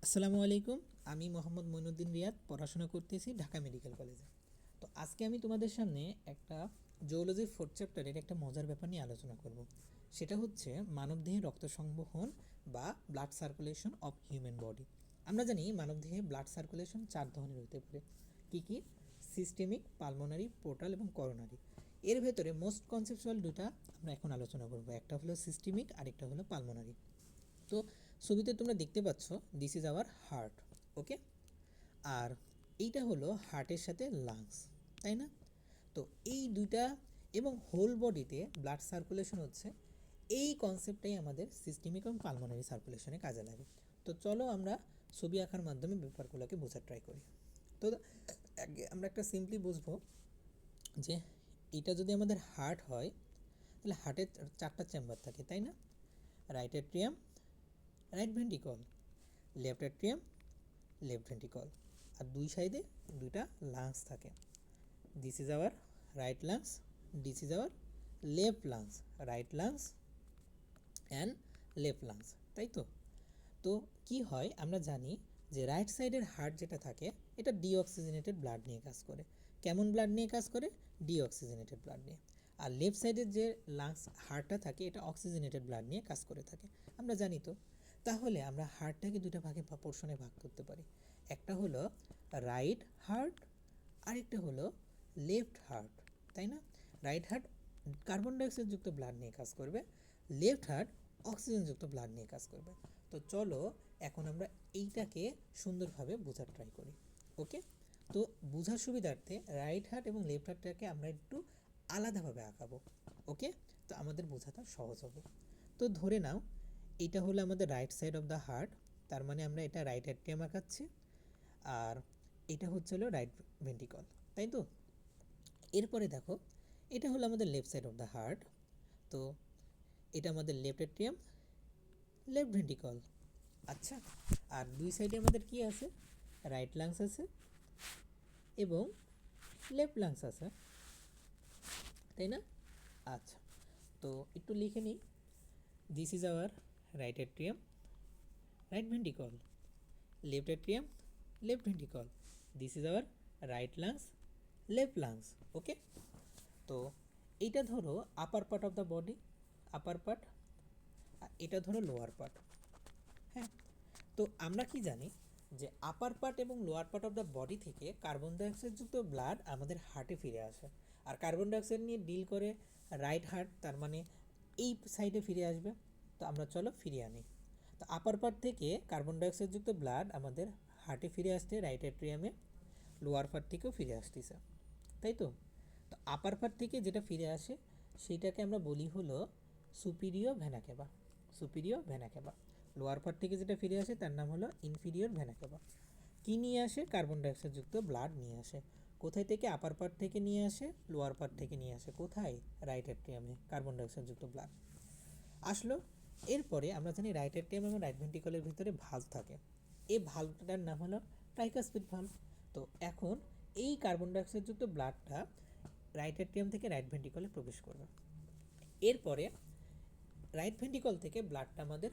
আসসালামু আলাইকুম। আমি মোহাম্মদ মইনুদ্দিন রিয়াদ, পড়াশোনা করতেছি ঢাকা মেডিকেল কলেজে। তো আজকে আমি তোমাদের সামনে একটা জুওলজির 4th চ্যাপ্টারের একটা মজার ব্যাপার নিয়ে আলোচনা করব। সেটা হচ্ছে মানবদেহে রক্ত সংবহন বা blood circulation of human body. আমরা জানি মানবদেহে ব্লাড সার্কুলেশন 4 ধরনের হতে পারে। কী কী? সিস্টেমিক, পালমোনারি, পোর্টাল এবং করোনারি। এর ভেতরে মোস্ট কনসেপচুয়াল দুটা আমরা এখন আলোচনা করব। একটা হলো সিস্টেমিক, আরেকটা হলো পালমোনারি। তো ছবিতে তোমরা দেখতে পাচ্ছ দিস ইজ আওয়ার হার্ট। ওকে, আর এইটা হলো হার্টের সাথে লাংস, তাই না? তো এই দুইটা এবং হোল বডিতে ব্লাড সার্কুলেশন হচ্ছে, এই কনসেপ্টটাই আমাদের সিস্টেমিক এবং পালমোনারি সার্কুলেশনে কাজে লাগে। তো চলো আমরা ছবি আঁকার মাধ্যমে ব্যাপারগুলোকে বোঝার ট্রাই করি। তো আমরা একটা সিম্পলি বুঝবো যে এটা যদি আমাদের হার্ট হয়, তাহলে হার্টের 4টা চেম্বার থাকে, তাই না? Right atrium, right ventricle, left atrium, left ventricle, আর দুই সাইডে দুইটা লাংস থাকে। This is our right lungs, this is our left lungs, right lungs and left lungs, তাই তো? তো কি হয়, আমরা জানি যে রাইট সাইডের হার্ট যেটা থাকে এটা ডিঅক্সিজেনেটেড ব্লাড নিয়ে কাজ করে। কেমন ব্লাড নিয়ে কাজ করে? ডিঅক্সিজেনেটেড ব্লাড নিয়ে। আর লেফট সাইডের যে লাংস হার্টটা থাকে এটা অক্সিজেনেটেড ব্লাড নিয়ে কাজ করে থাকে, আমরা জানি তো। তাহলে আমরা হার্টটাকে দুটো ভাগে পোর্শনে ভাগ করতে পারি। একটা হলো রাইট হার্ট, আরেকটা হলো লেফট হার্ট, তাই না? রাইট হার্ট কার্বন ডাইঅক্সাইড যুক্ত ব্লাড নিয়ে কাজ করবে, লেফট হার্ট অক্সিজেনযুক্ত ব্লাড নিয়ে কাজ করবে। তো চলো এখন আমরা এইটাকে সুন্দরভাবে বোঝার ট্রাই করি। ওকে, তো বোঝার সুবিধার্থে রাইট হার্ট এবং লেফট হার্টটাকে আমরা একটু আলাদাভাবে আঁকাবো। ওকে, তো আমাদের বোঝাটা সহজ হবে। তো ধরে নাও এটা হলো আমাদের right side of the heart, তার মানে আমরা এটা রাইট অ্যাট্রিয়াম আঁকাচ্ছি, আর এটা হচ্ছে হলো রাইট ভেন্ট্রিকল, তাই তো? এরপরে দেখো এটা হলো আমাদের left side of the heart, তো এটা আমাদের লেফট অ্যাট্রিয়াম, লেফট ভেন্ট্রিকল। আচ্ছা, আর দুই সাইডে আমাদের কি আছে? রাইট লাংস আছে এবং লেফট লাংস আছে, তাই না? আচ্ছা, তো একটু লিখে নিই। This is our right atrium, right ventricle, left atrium, left ventricle, this is our right lungs, left lungs. Okay, তো এইটা ধরো upper part of the body, upper part, আর এটা ধরো লোয়ার পার্ট। হ্যাঁ, তো আমরা কি জানি যে আপার পার্ট এবং lower part of the body থেকে কার্বন ডাইঅক্সাইডযুক্ত ব্লাড আমাদের হার্টে ফিরে আসে, আর কার্বন ডাইঅক্সাইড নিয়ে ডিল করে রাইট হার্ট, তার মানে এই সাইডে ফিরে আসবে। তো আমরা চলো ফিরিয়ে আনি। তো আপার পার্ট থেকে কার্বন ডাইঅক্সাইডযুক্ত ব্লাড আমাদের হার্টে ফিরে আসছে রাইট অ্যাট্রিয়ামে, লোয়ার পার্ট থেকেও ফিরে আসতেছে, তাই তো? তো আপার পার্ট থেকে যেটা ফিরে আসে সেইটাকে আমরা বলি হলো superior vena cava, superior vena cava. Lower part থেকে যেটা ফিরে আসে তার নাম হলো ইনফিরিয়র ভেনা কেভা। কী নিয়ে আসে? কার্বন ডাইঅক্সাইডযুক্ত ব্লাড নিয়ে আসে। কোথায় থেকে? আপার পার্ট থেকে নিয়ে আসে, লোয়ার পার্ট থেকে নিয়ে আসে। কোথায়? রাইট অ্যাট্রিয়ামে কার্বন ডাইঅক্সাইডযুক্ত ব্লাড আসলো। এরপরে আমরা জানি রাইট অ্যাট্রিয়াম এবং রাইট ভেন্ট্রিকলের ভিতরে ভালভ থাকে, এই ভালভটার নাম হলো ট্রাইকাসপিড ভালভ। তো এখন এই কার্বন ডাইঅক্সাইডযুক্ত ব্লাডটা রাইট অ্যাট্রিয়াম থেকে রাইট ভেন্ট্রিকলে প্রবেশ করবে। এরপরে রাইট ভেন্ট্রিকল থেকে ব্লাডটা আমাদের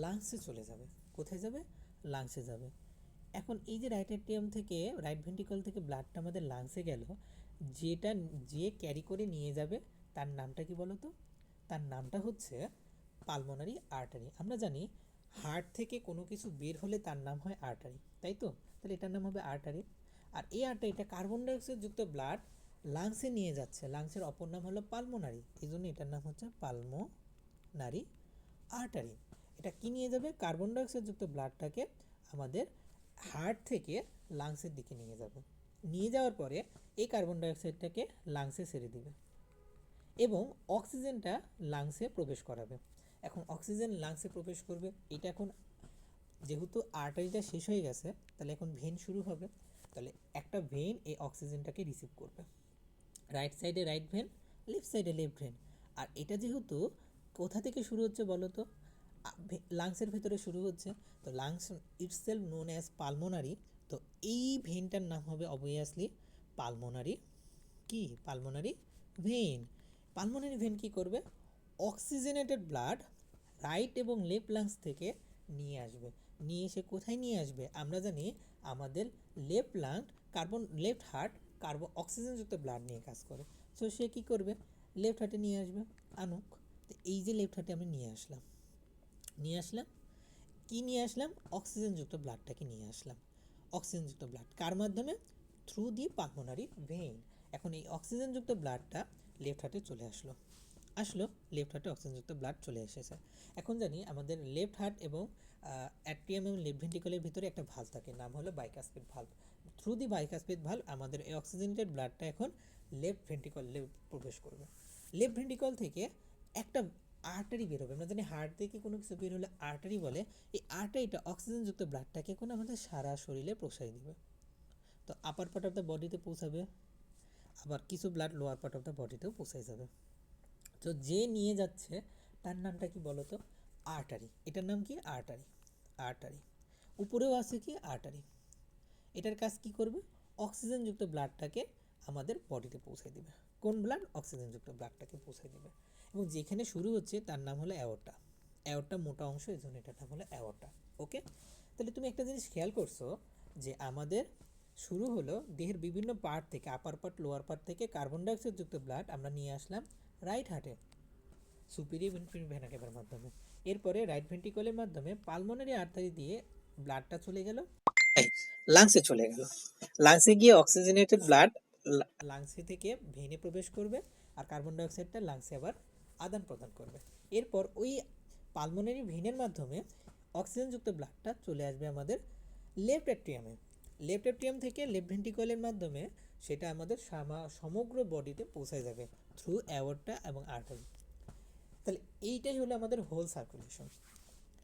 লাংসে চলে যাবে। কোথায় যাবে? লাংসে যাবে। এখন এই যে রাইট অ্যাট্রিয়াম থেকে রাইট ভেন্ট্রিকল থেকে ব্লাডটা আমাদের লাংসে গেল, যেটা যে ক্যারি করে নিয়ে যাবে তার নামটা কি বলো তো? তার নামটা হচ্ছে পালমোনারি আর্টারি। আমরা জানি হার্ট থেকে কোনো কিছু বের হলে তার নাম হয় আর্টারি, তাই তো? তাহলে এটার নাম হবে আর্টারি। আর এই আর্টারিটা কার্বন ডাইঅক্সাইড যুক্ত ব্লাড লাংসে নিয়ে যাচ্ছে, লাংসের অপর নাম হলো পালমোনারি, এই জন্য এটার নাম হচ্ছে পালমোনারি আর্টারি। এটা কি নিয়ে যাবে? কার্বন ডাইঅক্সাইড যুক্ত ব্লাডটাকে আমাদের হার্ট থেকে লাংসের দিকে নিয়ে যাবে। নিয়ে যাওয়ার পরে এই কার্বন ডাইঅক্সাইডটাকে লাংসে ছেড়ে দিবে এবং অক্সিজেনটা লাংসে প্রবেশ করাবে। এখন অক্সিজেন লাংসে প্রবেশ করবে, এটা এখন যেহেতু আর্টারিটা শেষ হয়ে গেছে তাহলে এখন ভেন শুরু হবে। তাহলে একটা ভেন এই অক্সিজেনটাকে রিসিভ করবে। রাইট সাইডে রাইট ভেন, লেফট সাইডে লেফট ভেন। আর এটা যেহেতু কোথা থেকে শুরু হচ্ছে বলো তো? লাংসের ভেতরে শুরু হচ্ছে, তো lungs itself known as pulmonary. তো এই ভেনটার নাম হবে অবভিয়াসলি পালমোনারি, কি? Pulmonary vein. পালমোনারি ভেন কি করবে? অক্সিজেনেটেড ব্লাড রাইট এবং লেফট লাংস থেকে নিয়ে আসবে। নিয়ে এসে কোথায় নিয়ে আসবে? আমরা জানি আমাদের লেফট লাং লেফট হার্ট অক্সিজেনযুক্ত ব্লাড নিয়ে কাজ করে। সো সে কী করবে? লেফট হার্টে নিয়ে আসবে, আনুক। তো এই যে লেফট হার্টে আমি নিয়ে আসলাম কি নিয়ে আসলাম? অক্সিজেনযুক্ত ব্লাডটাকে নিয়ে আসলাম। অক্সিজেনযুক্ত ব্লাড কার মাধ্যমে? Through the pulmonary vein. এখন এই অক্সিজেনযুক্ত ব্লাডটা লেফট হার্টে চলে আসলো লেফট হার্টে অক্সিজেনযুক্ত ব্লাড চলে এসেছে। এখন জানি আমাদের লেফট হার্ট এবং অ্যাট্রিয়াম এবং লেফট ভেন্ট্রিকলের ভিতরে একটা ভালভ থাকে, নাম হলো bicuspid valve. Through the bicuspid valve আমাদের এই অক্সিজেনেটেড ব্লাডটা এখন লেফট ভেন্ট্রিকলে প্রবেশ করবে। লেফট ভেন্ট্রিকল থেকে একটা আর্টারি বেরোবে। আমরা জানি হার্ট থেকে কোনো কিছু বের হলে আর্টারি বলে। এই আর্টারিটা অক্সিজেনযুক্ত ব্লাডটাকে এখন আমাদের সারা শরীরে প্রসারিয়ে দিবে। তো আপার পার্ট অফ দ্য বডিতে পৌঁছাবে, আবার কিছু blood lower part of the বডিতেও পৌঁছাই যাবে। তো যে নিয়ে যাচ্ছে তার নামটা কি বলো তো? আর্টারি। এটার নাম কি? আর্টারি। উপরেও আছে কি? আর্টারি। এটার কাজ কি করবে? অক্সিজেনযুক্ত ব্লাডটাকে আমাদের বডিতে পৌঁছে দিবে। কোন ব্লাড? অক্সিজেনযুক্ত ব্লাডটাকে পৌঁছে দিবে। এবং যেখানে শুরু হচ্ছে তার নাম হলো অ্যাওর্টা মোটা অংশ, এই জন্য এটার নাম হলো অ্যাওর্টা। ওকে, তাহলে তুমি একটা জিনিস খেয়াল করছো যে আমাদের শুরু হলো দেহের বিভিন্ন পার্ট থেকে, আপার পার্ট লোয়ার পার্ট থেকে কার্বন ডাইঅক্সাইড যুক্ত ব্লাড আমরা নিয়ে আসলাম রাইট হার্টে সুপিরিয়র ভেনা ক্যাভার মাধ্যমে। এরপরে রাইট ভেন্ট্রিকলের মাধ্যমে পালমোনারি আর্টারি দিয়ে ব্লাডটা চলে গেল লাংসে চলে গেল। লাংসে গিয়ে অক্সিজেনেটেড ব্লাড লাংসে থেকে ভেনে প্রবেশ করবে, আর কার্বন ডাইঅক্সাইডটা লাংসে আবার আদান প্রদান করবে। এরপর ওই পালমোনারি ভেনের মাধ্যমে অক্সিজেনযুক্ত ব্লাডটা চলে আসবে আমাদের লেফট অ্যাট্রিয়াম থেকে লেফট ভেন্ট্রিকলের মাধ্যমে সেটা আমাদের সমগ্র বডিতে পৌঁছে যাবে থ্রু অ্যাওর্টা এবং আর্টারি। তাহলে এইটাই হলো আমাদের হোল সার্কুলেশন।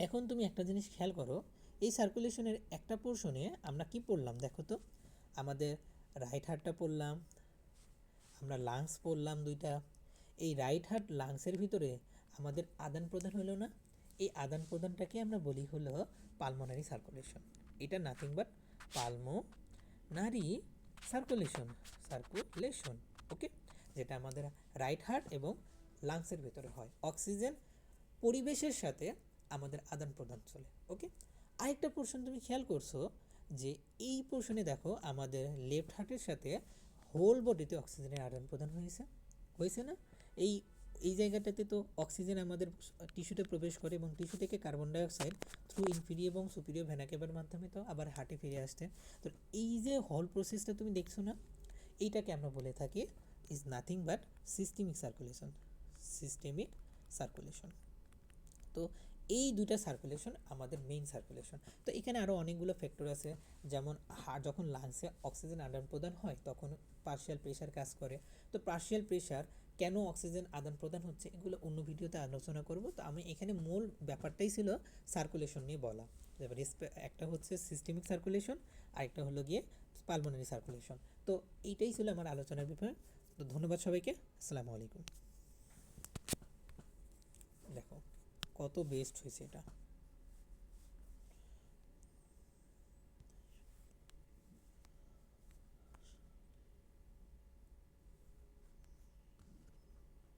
এখন তুমি একটা জিনিস খেয়াল করো, এই সার্কুলেশনের একটা পোর্শনে আমরা কি পড়লাম দেখো তো? আমাদের রাইট হার্টটা পড়লাম, আমরা লাংস পড়লাম দুইটা। এই রাইট হার্ট লাংসের ভিতরে আমাদের আদান প্রদান হলো না? এই আদান প্রদানটাকে আমরা বলি হলো পালমোনারি সার্কুলেশন। এটা নাথিং বাট পালমোনারি সার্কুলেশন। ওকে, যেটা আমাদের রাইট হার্ট এবং লাংসের ভেতরে হয়। অক্সিজেন পরিবেশের সাথে আমাদের আদান প্রদান চলে। ওকে, আরেকটা পোর্শন তুমি খেয়াল করছো যে এই পোর্শনে দেখো আমাদের লেফট হার্টের সাথে হোল বডিতে অক্সিজেনের আদান প্রদান হয়েছে না? এই এই জায়গাটাতে তো অক্সিজেন আমাদের টিস্যুতে প্রবেশ করে এবং টিস্যু থেকে কার্বন ডাইঅক্সাইড থ্রু ইনফিরিয়র এবং সুপিরিয়র ভেনা ক্যাভার মাধ্যমে তো আবার হার্টে ফিরে আসছে। তো এই যে হল প্রসেসটা তুমি দেখছো না, এইটাকে আমরা বলে থাকি is nothing but systemic circulation. তো এই দুইটা সার্কুলেশন আমাদের মেইন সার্কুলেশন। তো এখানে আরও অনেকগুলো ফ্যাক্টর আছে, যেমন যখন লাংসে অক্সিজেন আদান প্রদান হয় তখন পার্শিয়াল প্রেশার কাজ করে। তো পার্শিয়াল প্রেশার কেন অক্সিজেন আদান প্রদান হচ্ছে এগুলো অন্য ভিডিওতে আলোচনা করব। তো আমি এখানে মূল ব্যাপারটাই ছিল সার্কুলেশন নিয়ে বলা। একটা হচ্ছে সিস্টেমিক সার্কুলেশন, আরেকটা হলো গিয়ে পালমোনারি সার্কুলেশন। তো এইটাই ছিল আমার আলোচনার বিষয়। তো ধন্যবাদ সবাইকে। আসসালামু আলাইকুম। দেখো কত বেস্ট হয়েছে এটা।